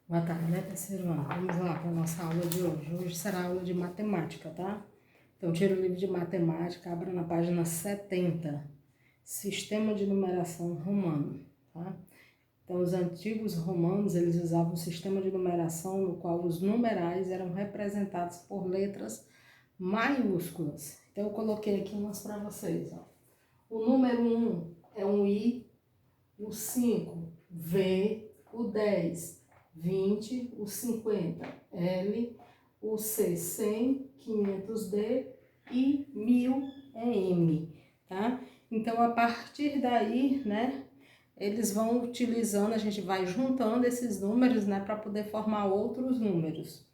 Boa tarde, né, terceiro ano? Vamos lá para a nossa aula de hoje. Hoje será a aula de matemática, tá? Então, tira o livro de matemática, abra na página 70, Sistema de numeração romano, tá? Então, os antigos romanos, eles usavam um sistema de numeração no qual os numerais eram representados por letras maiúsculas. Então, eu coloquei aqui umas para vocês, ó. O número 1 é um I, o 5, V, o 10, 20, o 50, L, o C, 100, 500D e 1000 é M, tá? Então, a partir daí, né, eles vão utilizando, a gente vai juntando esses números, né, para poder formar outros números.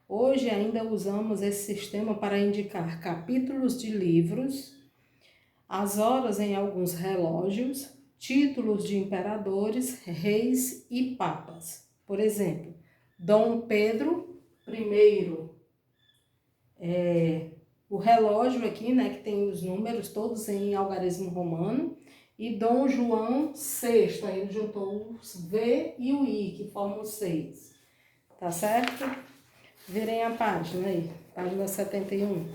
Hoje ainda usamos esse sistema para indicar capítulos de livros, as horas em alguns relógios, títulos de imperadores, reis e papas. Por exemplo, Dom Pedro I, o relógio aqui, né, que tem os números todos em algarismo romano, e Dom João VI, aí ele juntou os V e o I, que formam 6, tá certo? Virem a página aí, página 71.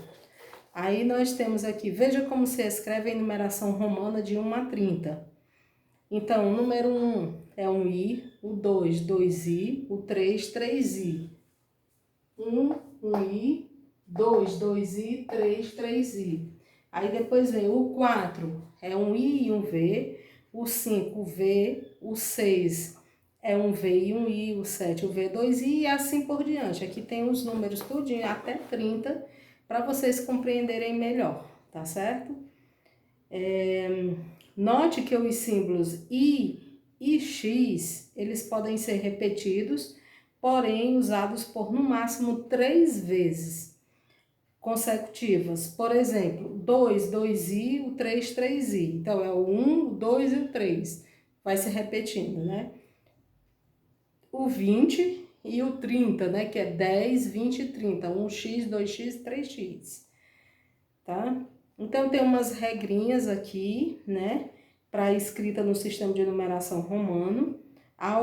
Aí nós temos aqui, veja como se escreve a numeração romana de 1 a 30. Então, o número 1 é um I, o 2, 2I, o 3, 3I. 1, 1I, 2, 2I, 3, 3I. Aí depois vem o 4, é um I e um V, o 5, V, o 6 é um V e um I, o 7, o V, 2I e assim por diante. Aqui tem os números tudinho até 30 para vocês compreenderem melhor, tá certo? Note que os símbolos I e X, eles podem ser repetidos, porém usados por no máximo 3 vezes consecutivas. Por exemplo, 2, 2I, o 3, 3I. Então, é o 1, o 2 e o 3. Vai se repetindo, né? O 20 e o 30, né? Que é 10, 20 e 30. 1x, 2x, 3x. Tá? Então, tem umas regrinhas aqui, né? Para escrita no sistema de numeração romano. Há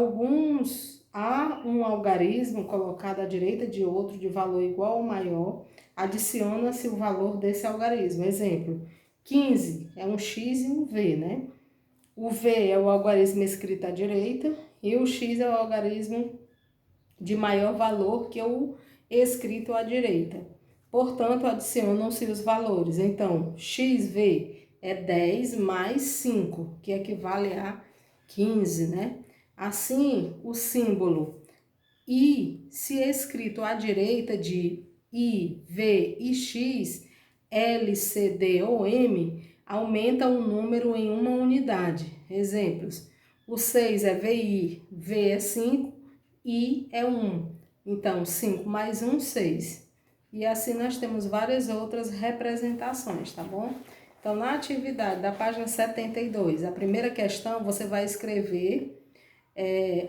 um algarismo colocado à direita de outro de valor igual ou maior, adiciona-se o valor desse algarismo. Exemplo, 15 é um X e um V, né? O V é o algarismo escrito à direita e o X é o algarismo de maior valor que o escrito à direita. Portanto, adicionam-se os valores. Então, XV é 10 mais 5, que equivale a 15, né? Assim, o símbolo I, se escrito à direita de I, V e X, L, C, D ou M, aumenta o número em uma unidade. Exemplos: o 6 é VI, V é 5, I é 1. Então, 5 mais 1, 6. E assim nós temos várias outras representações, tá bom? Então, na atividade da página 72, a primeira questão, você vai escrever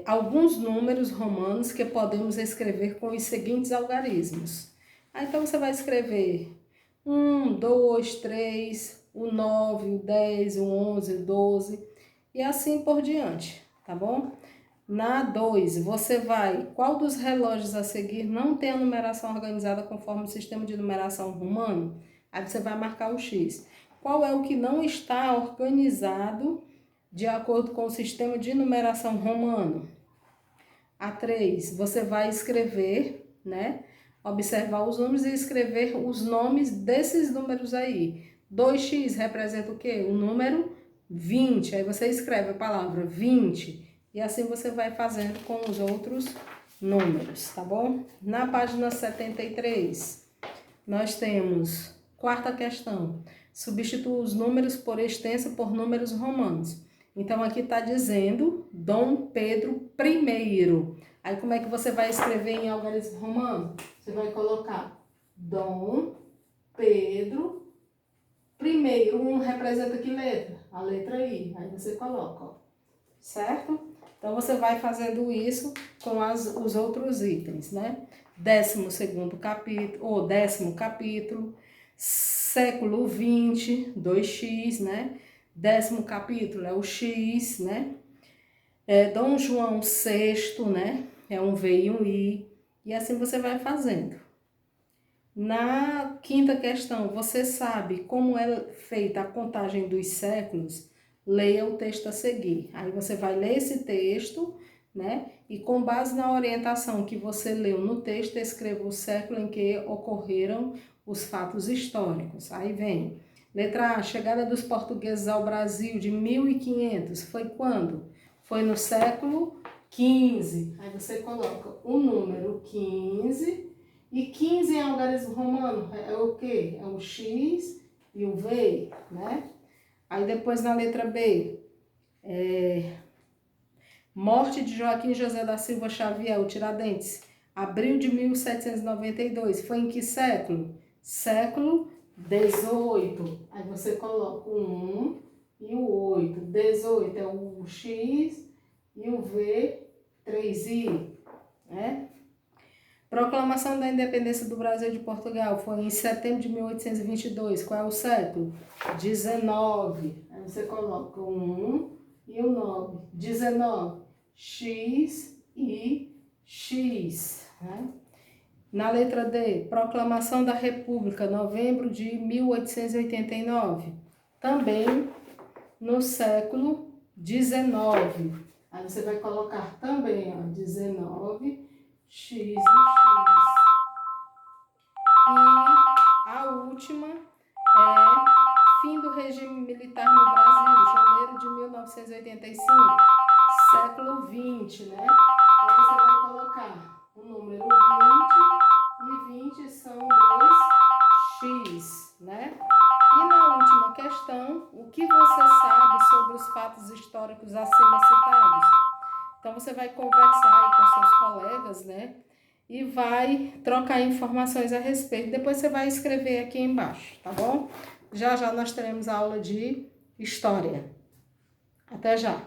alguns números romanos que podemos escrever com os seguintes algarismos. Aí, então, você vai escrever 1, 2, 3, o 9, o 10, o 11, o 12 e assim por diante, tá bom? Na 2, você vai... Qual dos relógios a seguir não tem a numeração organizada conforme o sistema de numeração romano? Aí você vai marcar o X. Qual é o que não está organizado de acordo com o sistema de numeração romano? A 3, você vai escrever, né? Observar os números e escrever os nomes desses números aí. 2x representa o quê? O número 20. Aí você escreve a palavra 20. E assim você vai fazendo com os outros números, tá bom? Na página 73, nós temos quarta questão. Substitua os números por extensa por números romanos. Então, aqui está dizendo Dom Pedro I. Aí, como é que você vai escrever em algarismo romano? Você vai colocar Dom Pedro I. Representa que letra? A letra I. Aí você coloca, ó. Certo? Então, você vai fazendo isso com os outros itens, né? 12º capítulo, ou 10º capítulo, século 20, 2x, né? 10º capítulo é o X, né? Dom João VI, né? é um V e um I, e assim você vai fazendo. Na quinta questão, você sabe como é feita a contagem dos séculos? Leia o texto a seguir. Aí você vai ler esse texto, né? E com base na orientação que você leu no texto, escreva o século em que ocorreram os fatos históricos. Aí vem, letra A, chegada dos portugueses ao Brasil de 1500. Foi quando? Foi no século XV. Aí você coloca o número 15. E 15 em algarismo romano é o quê? É o X e o V, né? Aí depois na letra B, morte de Joaquim José da Silva Xavier, o Tiradentes, abril de 1792. Foi em que século? Século 18. Aí você coloca o 1 e o 8. 18 é o X e o V, 3I, né? Proclamação da Independência do Brasil e de Portugal foi em setembro de 1822. Qual é o século? 19. Aí você coloca o 1 e o 9. 19. X e X. Né? Na letra D, Proclamação da República, novembro de 1889. Também no século 19. Aí você vai colocar também, ó, 19. X e X. E a última é fim do regime militar no Brasil, janeiro de 1985, século 20, né? Aí você vai colocar o número 20 e 20 são 2x, né? E na última questão, o que você sabe sobre os fatos históricos acima citados? Então, você vai conversar aí com seus colegas, né? E vai trocar informações a respeito. Depois você vai escrever aqui embaixo, tá bom? Já já nós teremos a aula de história. Até já!